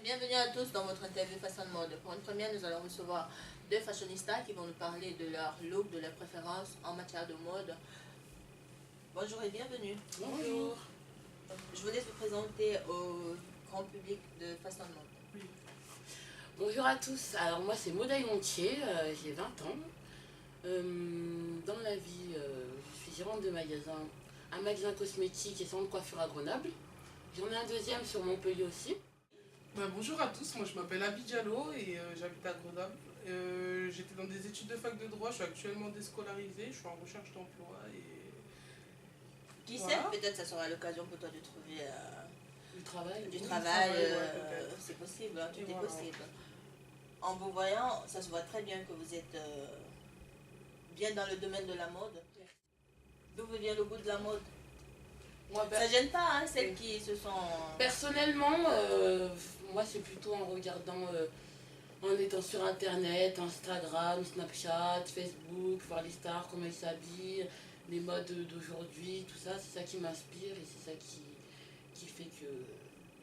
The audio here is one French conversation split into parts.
Bienvenue à tous dans votre interview Fashion Mode. Pour une première, nous allons recevoir deux fashionistas qui vont nous parler de leur look, de leurs préférences en matière de mode. Bonjour et bienvenue. Bonjour. Je vous laisse vous présenter au grand public de Fashion Mode. Oui. Bonjour à tous. Alors moi c'est Maudaï Montier, j'ai 20 ans. Dans la vie, je suis gérante de magasin, un magasin cosmétique et salon de coiffure à Grenoble. J'en ai un deuxième sur Montpellier aussi. Bonjour à tous, moi je m'appelle Abby Diallo et j'habite à Grenoble. J'étais dans des études de fac de droit, je suis actuellement déscolarisée, je suis en recherche d'emploi et... Qui Voilà. sait, peut-être ça sera l'occasion pour toi de trouver Du travail. du Oui, travail, ouais, c'est possible, hein, tout Et est voilà. possible. En vous voyant, ça se voit très bien que vous êtes bien dans le domaine de la mode. D'où vous vient le goût de la mode? Moi, Ça gêne pas, hein, celles qui se sont... personnellement, moi c'est plutôt en regardant, en étant sur internet, Instagram, Snapchat, Facebook, voir les stars, comment ils s'habillent, les modes d'aujourd'hui, tout ça, c'est ça qui m'inspire et c'est ça qui fait que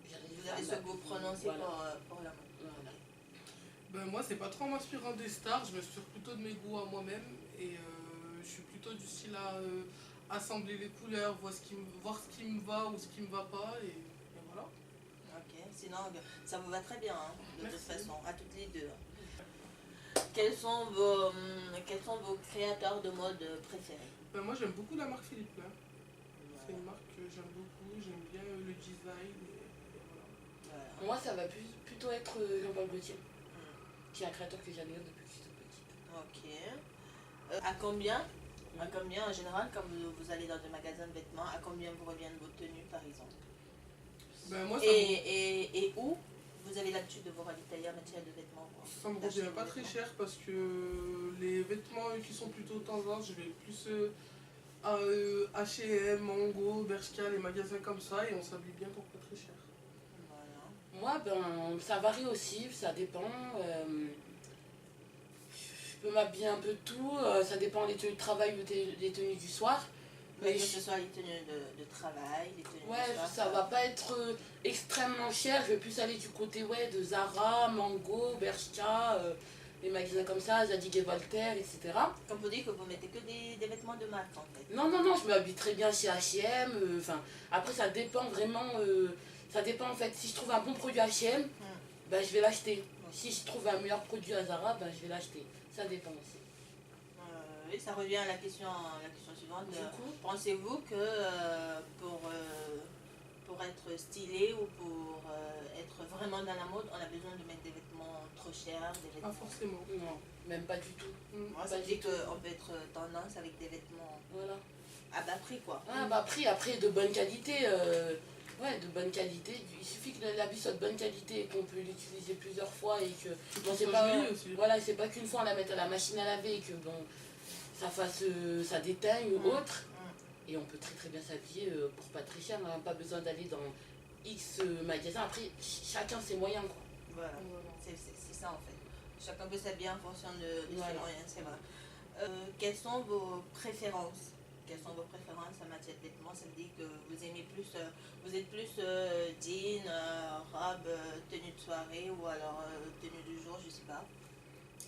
j'arrive Vous avez ce goût prononcé voilà. pour la mode. Voilà. Moi c'est pas trop en m'inspirant des stars, je m'inspire plutôt de mes goûts à moi-même et je suis plutôt du style à assembler les couleurs, voir ce qui me va ou ce qui me va pas et voilà. Ok, sinon ça vous va très bien, hein, de toute Merci. façon, à toutes les deux. Quels sont vos créateurs de mode préférés? Moi j'aime beaucoup la marque Philippe Plein, c'est une marque que j'aime beaucoup, j'aime bien le design et voilà. Voilà. Moi ça va plutôt être Jean-Paul Gaultier, qui est un créateur que j'admire depuis que je suis toute petite. Ok. À combien en général, quand vous allez dans des magasins de vêtements, à combien vous reviennent vos tenues par exemple? Moi Et où vous avez l'habitude de vous ravitailler en matière de vêtements? ça me revient pas très cher parce que les vêtements qui sont plutôt tendance, je vais plus à H&M, Mango, Bershka, les magasins comme ça et on s'habille bien pour pas très cher. Voilà. Moi, ça varie aussi, ça dépend. Je peux m'habiller un peu de tout, ça dépend des tenues de travail ou des tenues du soir. Mais que ce soit les tenues de travail, les tenues Ouais, de soir, ça va pas être extrêmement cher, je vais plus aller du côté de Zara, Mango, Bershka, les magasins comme ça, Zadig et Voltaire, etc. Comme vous dites que vous mettez que des vêtements de marque en fait. Non, je m'habille très bien chez H&M, après ça dépend vraiment, ça dépend en fait, si je trouve un bon produit H&M, je vais l'acheter. Si je trouve un meilleur produit à Zara, je vais l'acheter. Ça dépend aussi. Oui, ça revient à la question suivante. Du coup, Pensez-vous que pour être stylé ou pour être vraiment dans la mode, on a besoin de mettre des vêtements trop chers, des Pas vêtements... forcément. non, même pas du tout. Moi, ça pas me du dit qu'on peut être tendance avec des vêtements Voilà. à bas prix, quoi. Ah, prix, après, de bonne qualité. De bonne qualité. Il suffit que l'habit soit de bonne qualité et qu'on peut l'utiliser plusieurs fois et que c'est pas, joli aussi. voilà, c'est pas qu'une fois on la mette à la machine à laver et que ça déteigne ou autre. Et on peut très très bien s'habiller pour pas très cher. On n'a pas besoin d'aller dans X magasins. Après, chacun ses moyens, quoi. Voilà, c'est ça en fait. Chacun peut s'habiller en fonction de ses moyens, c'est vrai. Quelles sont vos préférences? Quelles sont vos préférences en matière de vêtements? Ça veut dire que vous aimez plus, vous êtes plus jean, robe, tenue de soirée ou alors tenue du jour, je sais pas.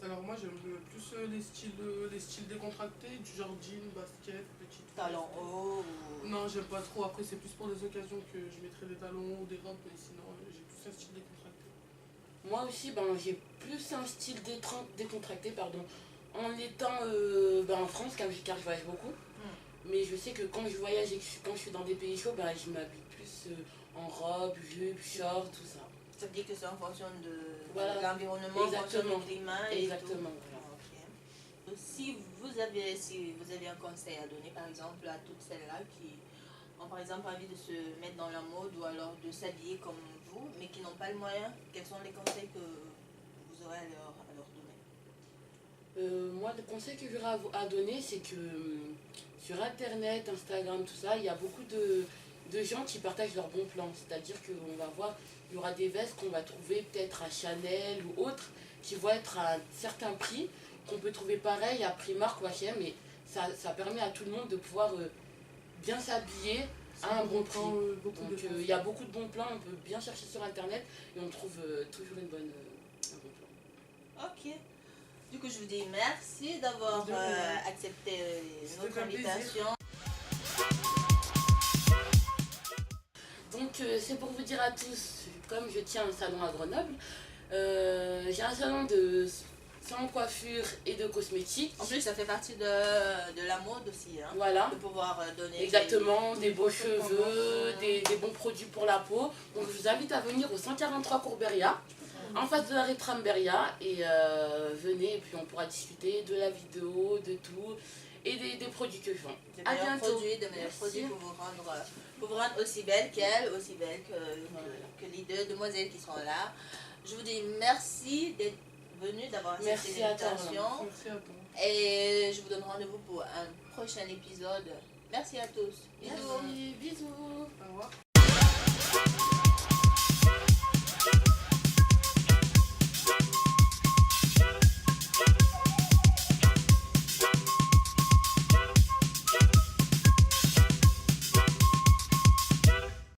Alors moi j'aime plus les styles décontractés, du genre jean, basket, petite Talons veste. hauts ou... Non, j'aime pas trop, après c'est plus pour les occasions que je mettrai des talons ou des robes, mais sinon j'ai plus un style décontracté. Moi aussi, j'ai plus un style décontracté, pardon, en étant en France, car je voyage beaucoup. Mais je sais que quand je voyage et quand je suis dans des pays chauds, je m'habille plus en robe, jupe, short, tout ça. Ça veut dire que c'est en fonction de Exactement. l'environnement, en fonction du climat et Exactement. tout. Ok. Si vous avez un conseil à donner par exemple à toutes celles-là qui ont par exemple envie de se mettre dans la mode ou alors de s'habiller comme vous, mais qui n'ont pas le moyen, quels sont les conseils que vous aurez à leur donner? Moi, le conseil que j'aurais à donner, c'est que sur Internet, Instagram, tout ça, il y a beaucoup de gens qui partagent leurs bons plans. C'est-à-dire qu'on va voir, il y aura des vestes qu'on va trouver peut-être à Chanel ou autres, qui vont être à un certain prix, qu'on peut trouver pareil à Primark ou H&M, mais ça permet à tout le monde de pouvoir bien s'habiller à un bon prix. Beaucoup de Donc il y a beaucoup de bons plans, on peut bien chercher sur internet et on trouve toujours un bon plan. Ok. Du coup, je vous dis merci d'avoir De rien. accepté notre C'était un plaisir. invitation. Donc c'est pour vous dire à tous, comme je tiens un salon à Grenoble, j'ai un salon de salon de coiffure et de cosmétiques. En plus, ça fait partie de la mode aussi, hein, Voilà. de pouvoir donner Exactement, des beaux beaux cheveux, tendances, des bons produits pour la peau. Donc je vous invite à venir au 143 Courberia, en face de l'arrêt tram Beria, et venez et puis on pourra discuter de la vidéo, de tout et des produits que je vends. de À meilleurs bientôt. produits, de meilleurs Merci. produits pour vous rendre aussi belle qu'elle, aussi belle que les deux demoiselles qui sont là. Je vous dis merci d'être venu, d'avoir accepté Merci à toi, l'invitation. Merci à toi. Et je vous donne rendez-vous pour un prochain épisode. Merci à tous. Bisous. Merci, bisous. Au revoir.